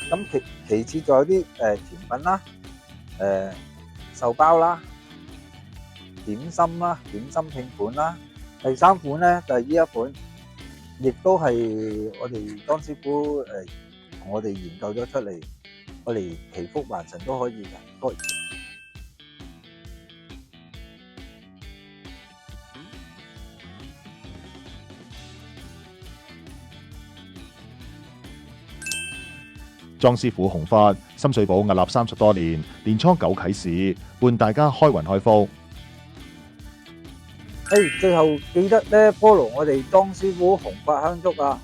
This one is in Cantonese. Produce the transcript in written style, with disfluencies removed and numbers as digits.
咁其次仲有啲甜品啦，壽包啦、點心啦、點心拼盤啦。第三款咧就係呢一款，亦都係我哋當師傅同我哋研究咗出嚟，我哋祈福還神都可以嘅。莊師傅弘法，深水埗屹立30多年，年初9啟市，伴大家開運開福。最後記得咧 follow 我哋莊師傅弘法香燭啊！